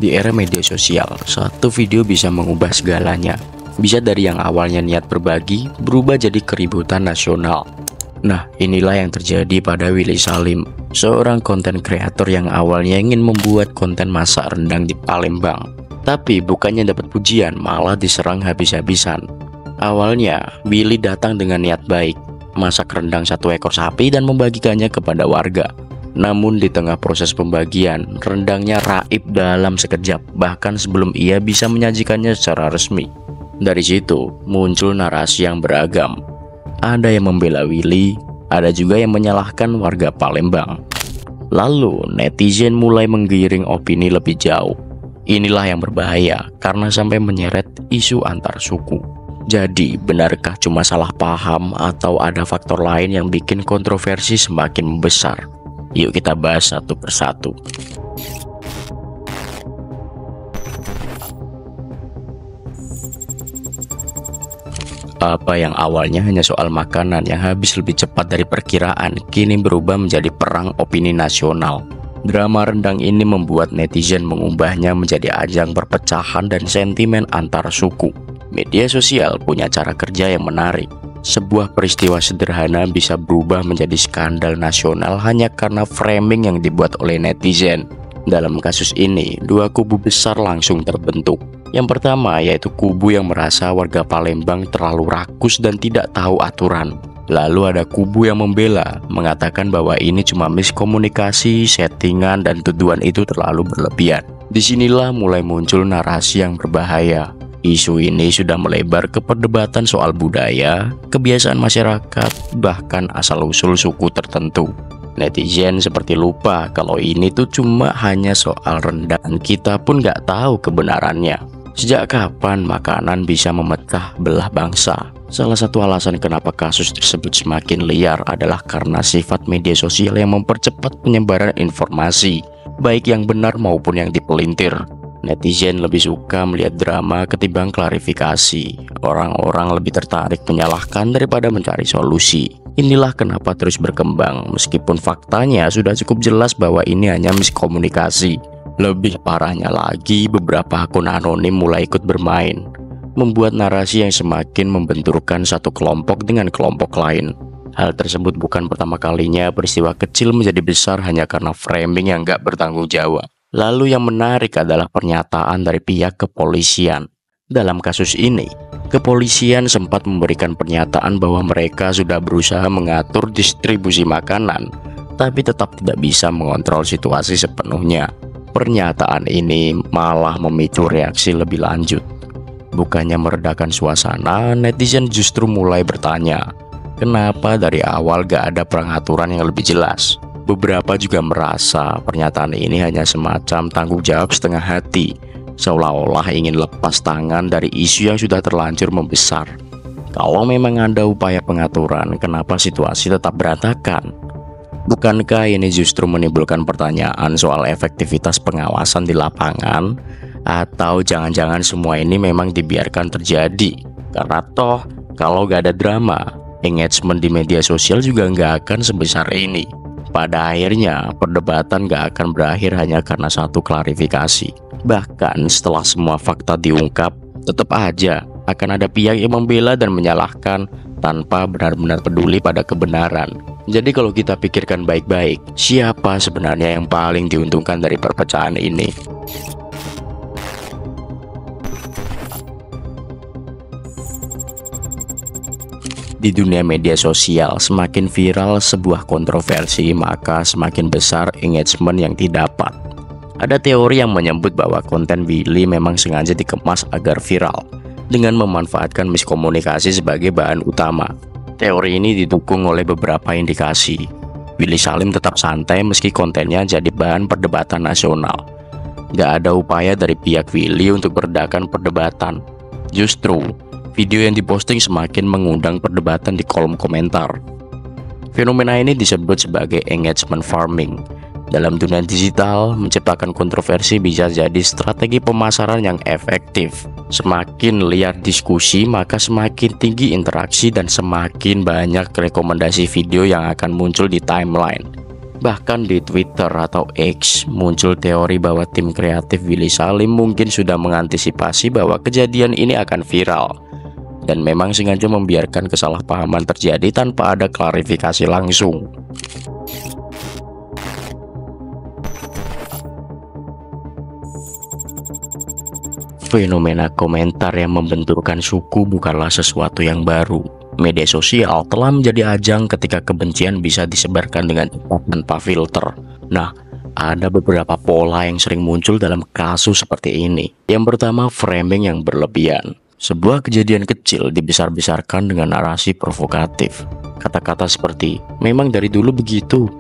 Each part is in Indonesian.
Di era media sosial, satu video bisa mengubah segalanya. Bisa dari yang awalnya niat berbagi, berubah jadi keributan nasional. Nah, inilah yang terjadi pada Willy Salim, seorang konten kreator yang awalnya ingin membuat konten masak rendang di Palembang. Tapi bukannya dapat pujian, malah diserang habis-habisan. Awalnya, Willy datang dengan niat baik, masak rendang 1 ekor sapi dan membagikannya kepada warga. Namun di tengah proses pembagian, rendangnya raib dalam sekejap, bahkan sebelum ia bisa menyajikannya secara resmi. Dari situ, muncul narasi yang beragam. Ada yang membela Willy, ada juga yang menyalahkan warga Palembang. Lalu, netizen mulai menggiring opini lebih jauh. Inilah yang berbahaya, karena sampai menyeret isu antar suku. Jadi, benarkah cuma salah paham atau ada faktor lain yang bikin kontroversi semakin membesar? Yuk kita bahas satu persatu. Apa yang awalnya hanya soal makanan yang habis lebih cepat dari perkiraan, kini berubah menjadi perang opini nasional. Drama rendang ini membuat netizen mengubahnya menjadi ajang perpecahan dan sentimen antar suku. Media sosial punya cara kerja yang menarik. Sebuah peristiwa sederhana bisa berubah menjadi skandal nasional hanya karena framing yang dibuat oleh netizen. Dalam kasus ini, 2 kubu besar langsung terbentuk. Yang pertama yaitu kubu yang merasa warga Palembang terlalu rakus dan tidak tahu aturan. Lalu ada kubu yang membela, mengatakan bahwa ini cuma miskomunikasi, settingan, dan tuduhan itu terlalu berlebihan. Disinilah mulai muncul narasi yang berbahaya. Isu ini sudah melebar ke perdebatan soal budaya, kebiasaan masyarakat, bahkan asal-usul suku tertentu. Netizen seperti lupa kalau ini tuh cuma hanya soal rendang, kita pun nggak tahu kebenarannya. Sejak kapan makanan bisa memecah belah bangsa? Salah satu alasan kenapa kasus tersebut semakin liar adalah karena sifat media sosial yang mempercepat penyebaran informasi, baik yang benar maupun yang dipelintir. Netizen lebih suka melihat drama ketimbang klarifikasi. Orang-orang lebih tertarik menyalahkan daripada mencari solusi. Inilah kenapa terus berkembang, meskipun faktanya sudah cukup jelas bahwa ini hanya miskomunikasi. Lebih parahnya lagi, beberapa akun anonim mulai ikut bermain, membuat narasi yang semakin membenturkan satu kelompok dengan kelompok lain. Hal tersebut bukan pertama kalinya peristiwa kecil menjadi besar hanya karena framing yang gak bertanggung jawab. Lalu yang menarik adalah pernyataan dari pihak kepolisian. Dalam kasus ini, kepolisian sempat memberikan pernyataan bahwa mereka sudah berusaha mengatur distribusi makanan, tapi tetap tidak bisa mengontrol situasi sepenuhnya. Pernyataan ini malah memicu reaksi lebih lanjut. Bukannya meredakan suasana, netizen justru mulai bertanya, kenapa dari awal gak ada pengaturan yang lebih jelas? Beberapa juga merasa pernyataan ini hanya semacam tanggung jawab setengah hati, seolah-olah ingin lepas tangan dari isu yang sudah terlanjur membesar. Kalau memang ada upaya pengaturan, kenapa situasi tetap berantakan? Bukankah ini justru menimbulkan pertanyaan soal efektivitas pengawasan di lapangan? Atau jangan-jangan semua ini memang dibiarkan terjadi? Karena toh, kalau gak ada drama, engagement di media sosial juga gak akan sebesar ini. Pada akhirnya, perdebatan gak akan berakhir hanya karena satu klarifikasi. Bahkan setelah semua fakta diungkap, tetap aja akan ada pihak yang membela dan menyalahkan tanpa benar-benar peduli pada kebenaran. Jadi kalau kita pikirkan baik-baik, siapa sebenarnya yang paling diuntungkan dari perpecahan ini? Di dunia media sosial, semakin viral sebuah kontroversi, maka semakin besar engagement yang didapat. Ada teori yang menyebut bahwa konten Willy memang sengaja dikemas agar viral, dengan memanfaatkan miskomunikasi sebagai bahan utama. Teori ini didukung oleh beberapa indikasi. Willy Salim tetap santai meski kontennya jadi bahan perdebatan nasional. Gak ada upaya dari pihak Willy untuk meredakan perdebatan. Justru, video yang diposting semakin mengundang perdebatan di kolom komentar. Fenomena ini disebut sebagai engagement farming. Dalam dunia digital, menciptakan kontroversi bisa jadi strategi pemasaran yang efektif. Semakin liar diskusi, maka semakin tinggi interaksi dan semakin banyak rekomendasi video yang akan muncul di timeline. Bahkan di Twitter atau X muncul teori bahwa tim kreatif Willy Salim mungkin sudah mengantisipasi bahwa kejadian ini akan viral dan memang sengaja membiarkan kesalahpahaman terjadi tanpa ada klarifikasi langsung. Fenomena komentar yang membenturkan suku bukanlah sesuatu yang baru. Media sosial telah menjadi ajang ketika kebencian bisa disebarkan dengan cepat tanpa filter. Nah, ada beberapa pola yang sering muncul dalam kasus seperti ini. Yang pertama, framing yang berlebihan. Sebuah kejadian kecil dibesar-besarkan dengan narasi provokatif. Kata-kata seperti, memang dari dulu begitu,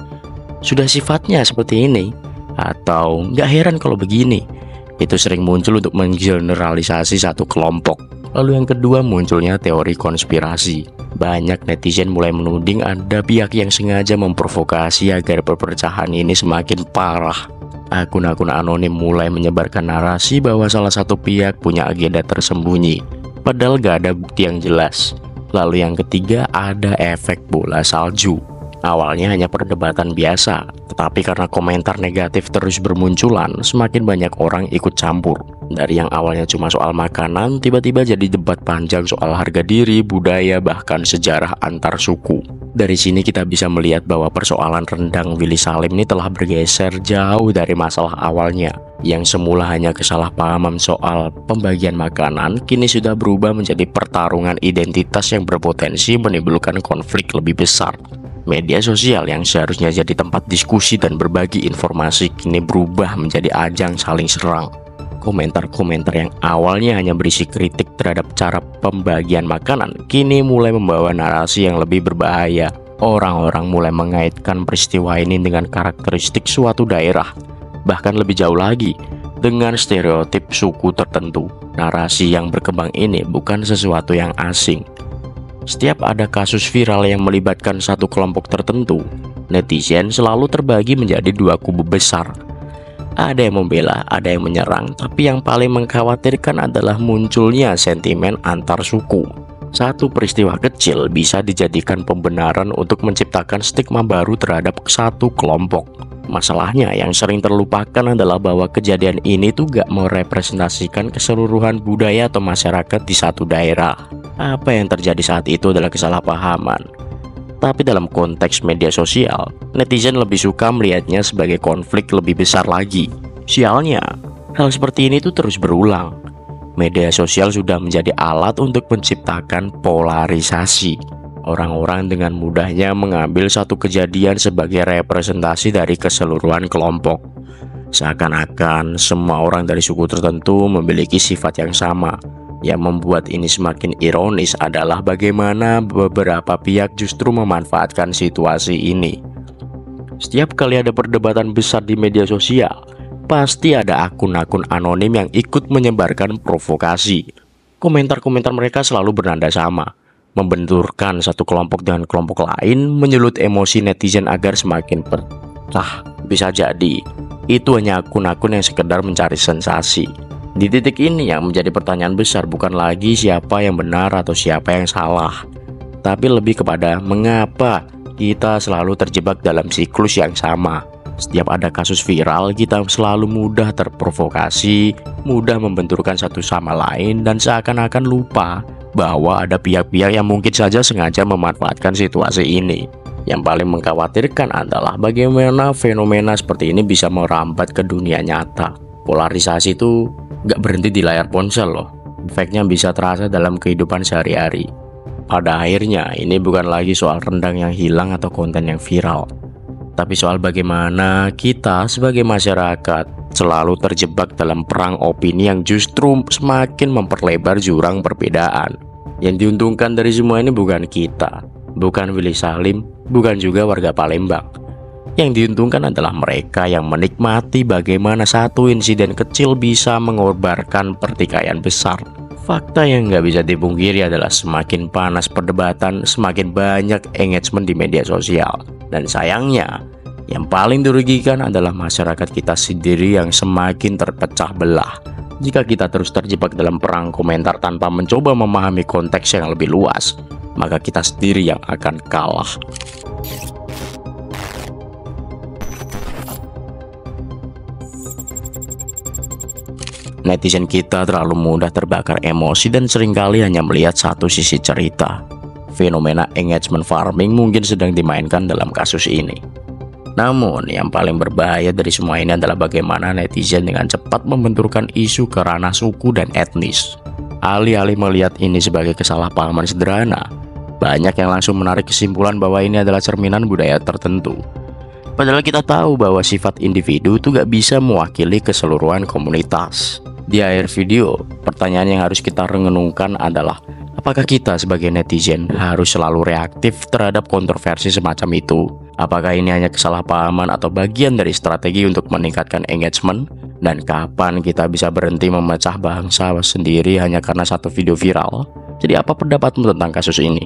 sudah sifatnya seperti ini, atau nggak heran kalau begini. Itu sering muncul untuk menggeneralisasi satu kelompok. Lalu yang kedua, munculnya teori konspirasi. Banyak netizen mulai menuding ada pihak yang sengaja memprovokasi agar perpecahan ini semakin parah. Akun-akun anonim mulai menyebarkan narasi bahwa salah satu pihak punya agenda tersembunyi, padahal gak ada bukti yang jelas. Lalu yang ketiga, ada efek bola salju. Awalnya hanya perdebatan biasa, tetapi karena komentar negatif terus bermunculan, semakin banyak orang ikut campur. Dari yang awalnya cuma soal makanan, tiba-tiba jadi debat panjang soal harga diri, budaya, bahkan sejarah antar suku. Dari sini kita bisa melihat bahwa persoalan rendang Willy Salim ini telah bergeser jauh dari masalah awalnya. Yang semula hanya kesalahpahaman soal pembagian makanan, kini sudah berubah menjadi pertarungan identitas yang berpotensi menimbulkan konflik lebih besar. Media sosial yang seharusnya jadi tempat diskusi dan berbagi informasi kini berubah menjadi ajang saling serang. Komentar-komentar yang awalnya hanya berisi kritik terhadap cara pembagian makanan kini mulai membawa narasi yang lebih berbahaya. Orang-orang mulai mengaitkan peristiwa ini dengan karakteristik suatu daerah, bahkan lebih jauh lagi dengan stereotip suku tertentu. Narasi yang berkembang ini bukan sesuatu yang asing. Setiap ada kasus viral yang melibatkan satu kelompok tertentu, netizen selalu terbagi menjadi dua kubu besar. Ada yang membela, ada yang menyerang, tapi yang paling mengkhawatirkan adalah munculnya sentimen antar suku. Satu peristiwa kecil bisa dijadikan pembenaran untuk menciptakan stigma baru terhadap satu kelompok. Masalahnya yang sering terlupakan adalah bahwa kejadian ini tuh gak merepresentasikan keseluruhan budaya atau masyarakat di satu daerah. Apa yang terjadi saat itu adalah kesalahpahaman. Tapi dalam konteks media sosial, netizen lebih suka melihatnya sebagai konflik lebih besar lagi. Sialnya, hal seperti ini tuh terus berulang. Media sosial sudah menjadi alat untuk menciptakan polarisasi. Orang-orang dengan mudahnya mengambil satu kejadian sebagai representasi dari keseluruhan kelompok. Seakan-akan semua orang dari suku tertentu memiliki sifat yang sama. Yang membuat ini semakin ironis adalah bagaimana beberapa pihak justru memanfaatkan situasi ini. Setiap kali ada perdebatan besar di media sosial, pasti ada akun-akun anonim yang ikut menyebarkan provokasi. Komentar-komentar mereka selalu bernada sama, membenturkan satu kelompok dengan kelompok lain, menyulut emosi netizen agar semakin pecah. Bisa jadi, itu hanya akun-akun yang sekedar mencari sensasi. Di titik ini yang menjadi pertanyaan besar bukan lagi siapa yang benar atau siapa yang salah, tapi lebih kepada mengapa kita selalu terjebak dalam siklus yang sama. Setiap ada kasus viral, kita selalu mudah terprovokasi, mudah membenturkan satu sama lain, dan seakan-akan lupa bahwa ada pihak-pihak yang mungkin saja sengaja memanfaatkan situasi ini. Yang paling mengkhawatirkan adalah bagaimana fenomena seperti ini bisa merambat ke dunia nyata. Polarisasi itu gak berhenti di layar ponsel loh. Efeknya bisa terasa dalam kehidupan sehari-hari. Pada akhirnya ini bukan lagi soal rendang yang hilang atau konten yang viral, tapi soal bagaimana kita sebagai masyarakat selalu terjebak dalam perang opini yang justru semakin memperlebar jurang perbedaan. Yang diuntungkan dari semua ini bukan kita, bukan Willy Salim, bukan juga warga Palembang. Yang diuntungkan adalah mereka yang menikmati bagaimana satu insiden kecil bisa mengorbankan pertikaian besar. Fakta yang nggak bisa dipungkiri adalah semakin panas perdebatan, semakin banyak engagement di media sosial. Dan sayangnya, yang paling dirugikan adalah masyarakat kita sendiri yang semakin terpecah belah. Jika kita terus terjebak dalam perang komentar tanpa mencoba memahami konteks yang lebih luas, maka kita sendiri yang akan kalah. Netizen kita terlalu mudah terbakar emosi dan seringkali hanya melihat satu sisi cerita. Fenomena engagement farming mungkin sedang dimainkan dalam kasus ini. Namun, yang paling berbahaya dari semua ini adalah bagaimana netizen dengan cepat membenturkan isu ke ranah suku dan etnis. Alih-alih melihat ini sebagai kesalahpahaman sederhana, banyak yang langsung menarik kesimpulan bahwa ini adalah cerminan budaya tertentu. Padahal kita tahu bahwa sifat individu itu gak bisa mewakili keseluruhan komunitas. Di akhir video, pertanyaan yang harus kita renungkan adalah, apakah kita sebagai netizen harus selalu reaktif terhadap kontroversi semacam itu? Apakah ini hanya kesalahpahaman atau bagian dari strategi untuk meningkatkan engagement? Dan kapan kita bisa berhenti memecah bangsa sendiri hanya karena satu video viral? Jadi apa pendapatmu tentang kasus ini?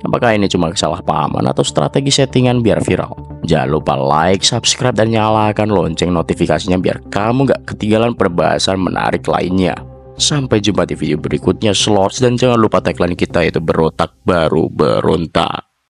Apakah ini cuma kesalahpahaman atau strategi settingan biar viral? Jangan lupa like, subscribe, dan nyalakan lonceng notifikasinya biar kamu gak ketinggalan perbahasan menarik lainnya. Sampai jumpa di video berikutnya, Slords, dan jangan lupa tagline kita yaitu berotak baru berontak.